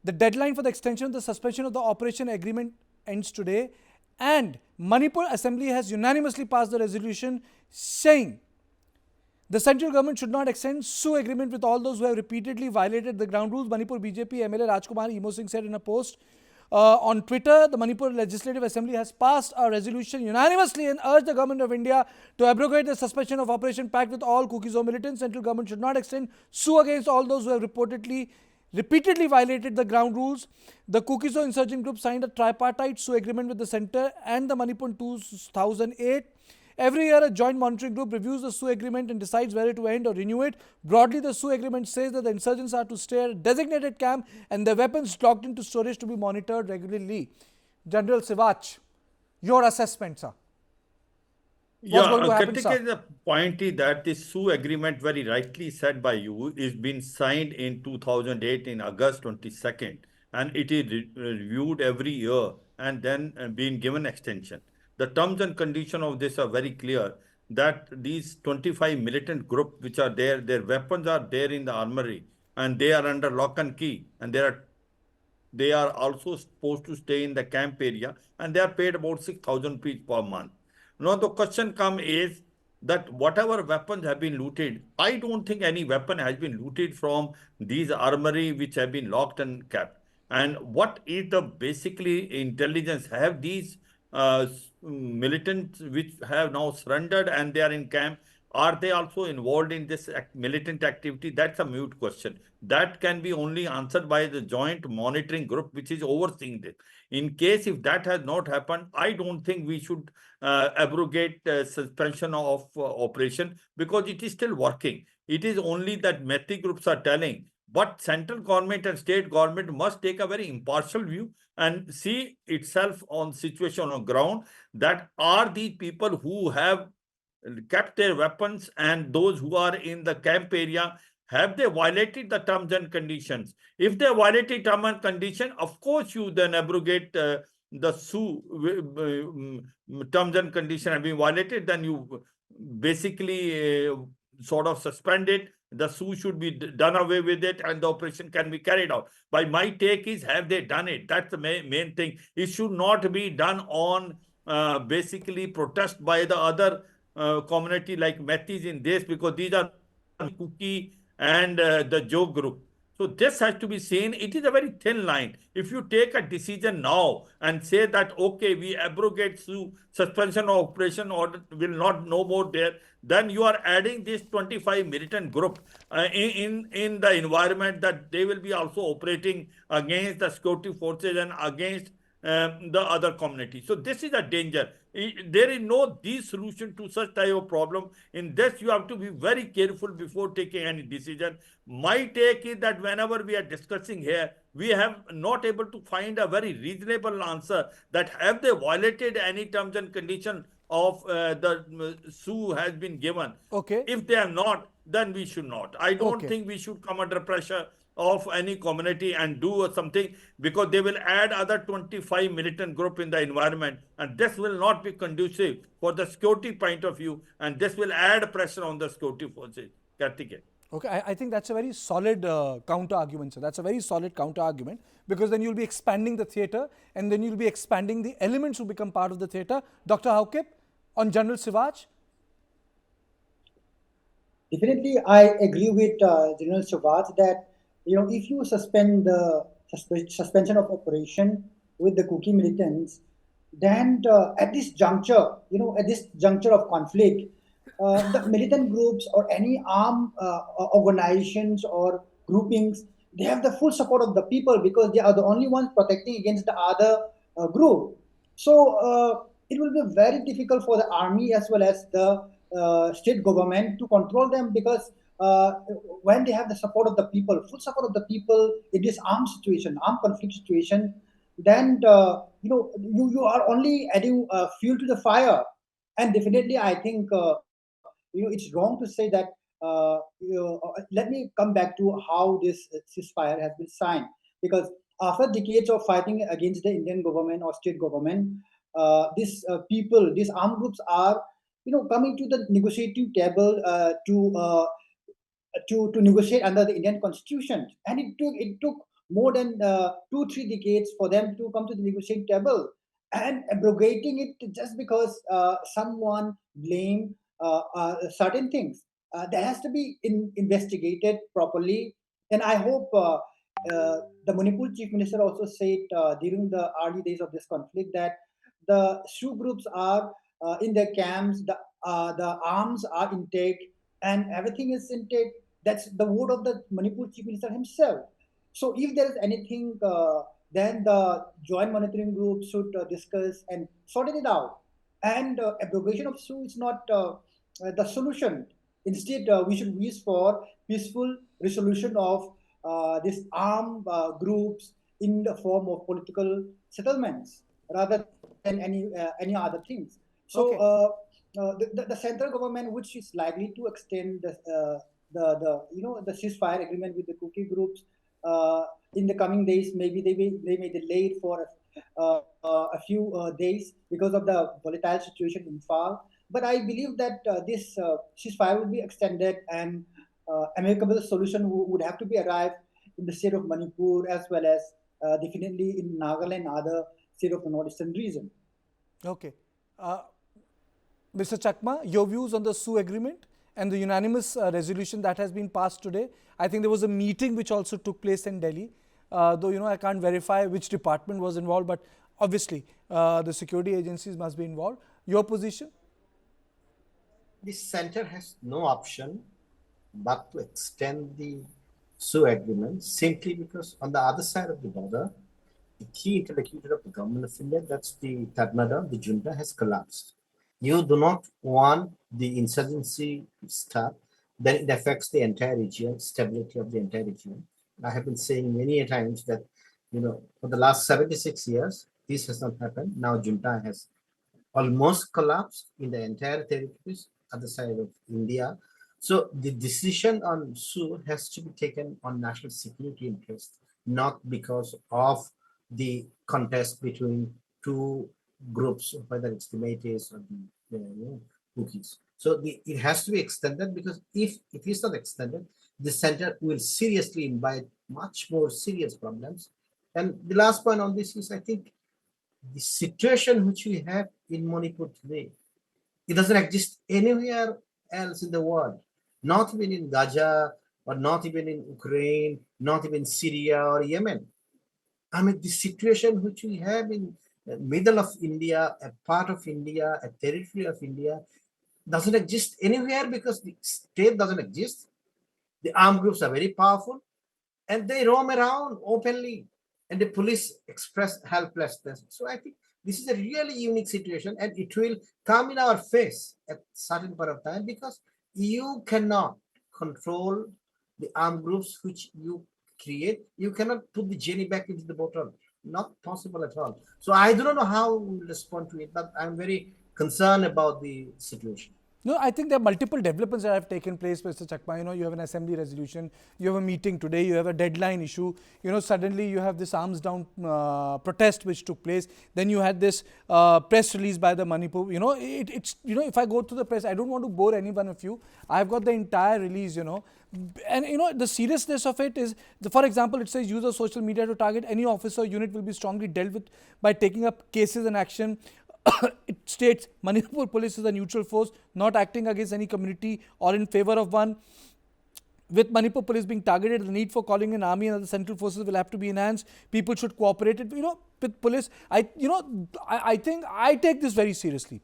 The deadline for the extension of the suspension of the operation agreement ends today, and Manipur Assembly has unanimously passed the resolution saying the central government should not extend SoO agreement with all those who have repeatedly violated the ground rules. Manipur BJP MLA Rajkumar Imo Singh said in a post on Twitter, the Manipur Legislative Assembly has passed a resolution unanimously and urged the Government of India to abrogate the suspension of Operation Pact with all Kuki-Zo militants. Central government should not extend SoO against all those who have repeatedly violated the ground rules. The Kuki-Zo insurgent group signed a tripartite SoO agreement with the centre and the Manipur in 2008. Every year, a joint monitoring group reviews the SoO agreement and decides whether to end or renew it. Broadly, the SoO agreement says that the insurgents are to stay at a designated camp and their weapons locked into storage to be monitored regularly. General Sivach, your assessment, sir. What's going to happen, sir? The point is that this SoO agreement, very rightly said by you, is been signed in 2008 in August 22nd, and it is reviewed every year and then being given extension. The terms and conditions of this are very clear, that these 25 militant groups which are there, their weapons are there in the armory and they are under lock and key, and they are also supposed to stay in the camp area, and they are paid about 6,000 rupees per month. Now the question comes is that whatever weapons have been looted, I don't think any weapon has been looted from these armory which have been locked and kept. And what is the basically intelligence? Have these militants which have now surrendered and they are in camp, are they also involved in this militant activity? That's a mute question. That can be only answered by the joint monitoring group which is overseeing this. In case if that has not happened, I don't think we should abrogate suspension of operation, because it is still working. It is only that Methi groups are telling, but central government and state government must take a very impartial view and see itself on situation on ground, that are these people who have kept their weapons and those who are in the camp area, have they violated the terms and conditions? If they violated terms and condition, of course you then abrogate the SoO terms and condition have been violated, then you basically sort of suspend it. The SoO should be done away with it and the operation can be carried out. By my take is, have they done it? That's the main thing. It should not be done on basically protest by the other community like Metis in this, because these are Kuki and the Joe group. So this has to be seen. It is a very thin line. If you take a decision now and say that, okay, we abrogate SoO, suspension of operation order will not no more there, then you are adding this 25 militant group in the environment, that they will be also operating against the security forces and against the other community. So this is a danger. There is no solution to such type of problem. In this, you have to be very careful before taking any decision. My take is that whenever we are discussing here, we have not able to find a very reasonable answer, that have they violated any terms and condition of the SoO has been given. Okay. If they have not, then we should not. I don't think we should come under pressure of any community and do something, because they will add other 25 militant group in the environment, and this will not be conducive for the security point of view, and this will add pressure on the security forces. Kartikeya. Okay, I think that's a very solid counter argument, sir. That's a very solid counter argument, because then you'll be expanding the theatre and then you'll be expanding the elements who become part of the theatre. Dr. Haukip, on General Sivach? Definitely, I agree with General Sivach that, if you suspend the suspension of operation with the Kuki militants, then at this juncture, of conflict, the militant groups or any armed organizations or groupings, they have the full support of the people, because they are the only ones protecting against the other group. So it will be very difficult for the army as well as the state government to control them, because when they have the support of the people, full support of the people in this armed conflict situation, then you are only adding fuel to the fire. And definitely, I think it's wrong to say that. Let me come back to how this ceasefire has been signed, because after decades of fighting against the Indian government or state government, these armed groups are coming to the negotiating table to negotiate under the Indian Constitution, and it took more than 2-3 decades for them to come to the negotiating table, and abrogating it just because someone blamed certain things. That has to be investigated properly. And I hope the Manipur chief minister also said during the early days of this conflict that the SoO groups are in their camps, the arms are intact, and everything is intact. That's the word of the Manipur chief minister himself. So if there is anything, then the joint monitoring group should discuss and sort it out. And abrogation of SoO is not the solution. Instead, we should wish for peaceful resolution of these armed groups in the form of political settlements rather than any other things. So the central government, which is likely to extend the ceasefire agreement with the Kuki groups in the coming days, maybe they may delay it for a few days because of the volatile situation in Imphal. But I believe that this ceasefire will be extended, and amicable solution would have to be arrived in the state of Manipur, as well as definitely in Nagaland and other state of the northeastern region. Okay. Mr. Chakma, your views on the SoO agreement and the unanimous resolution that has been passed today. I think there was a meeting which also took place in Delhi, though I can't verify which department was involved, but obviously the security agencies must be involved. Your position? The center has no option but to extend the SoO agreement, simply because on the other side of the border, the key interlocutor of the government of India, that's the Tatmadaw, the junta, has collapsed. You do not want the insurgency to start, then it affects the entire region, stability of the entire region. I have been saying many times that, for the last 76 years, this has not happened. Now junta has almost collapsed in the entire territories other side of India. So the decision on SoO has to be taken on national security interest, not because of the contest between two groups, whether it's the Métis or the Kukis. So it has to be extended, because if it is not extended, the center will seriously invite much more serious problems. And the last point on this is, I think, the situation which we have in Manipur today, it doesn't exist anywhere else in the world, not even in Gaza, or not even in Ukraine, not even Syria or Yemen. I mean, the situation which we have in the middle of India, a part of India, a territory of India, doesn't exist anywhere, because the state doesn't exist. The armed groups are very powerful, and they roam around openly, and the police express helplessness. So I think this is a really unique situation, and it will come in our face at certain point of time, because you cannot control the armed groups which you create. You cannot put the genie back into the bottle. Not possible at all. So I do not know how we will respond to it, but I'm very concerned about the situation. No, I think there are multiple developments that have taken place, Mr. Chakma. You have an assembly resolution, you have a meeting today, you have a deadline issue. Suddenly you have this arms down protest which took place. Then you had this press release by the Manipur. If I go to the press, I don't want to bore any one of you. I've got the entire release. And the seriousness of it is, for example, it says use of social media to target any officer or unit will be strongly dealt with by taking up cases and action. It states Manipur police is a neutral force, not acting against any community or in favor of one. With Manipur police being targeted, the need for calling an army and other central forces will have to be enhanced. People should cooperate with police. I think I take this very seriously.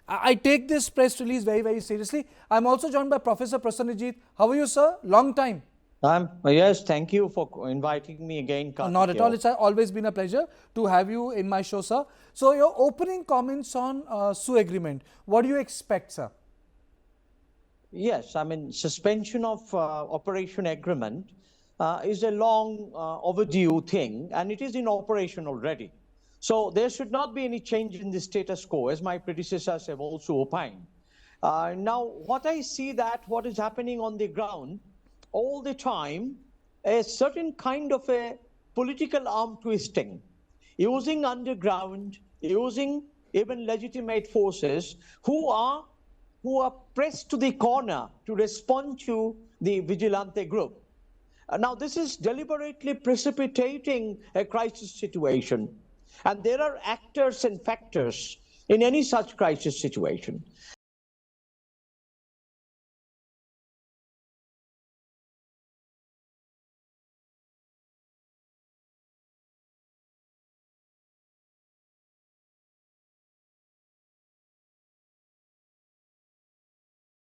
I take this press release very, very seriously. I'm also joined by Professor Prasanajit. How are you, sir? Long time. Yes, thank you for inviting me again, Kartikeya. Not at all. It's always been a pleasure to have you in my show, sir. So, your opening comments on SoO agreement. What do you expect, sir? Yes, suspension of operation agreement is a long overdue thing, and it is in operation already. So, there should not be any change in the status quo, as my predecessors have also opined. Now, what I see that what is happening on the ground, all the time, a certain kind of a political arm twisting, using underground, using even legitimate forces who are pressed to the corner to respond to the vigilante group. Now, this is deliberately precipitating a crisis situation. And there are actors and factors in any such crisis situation.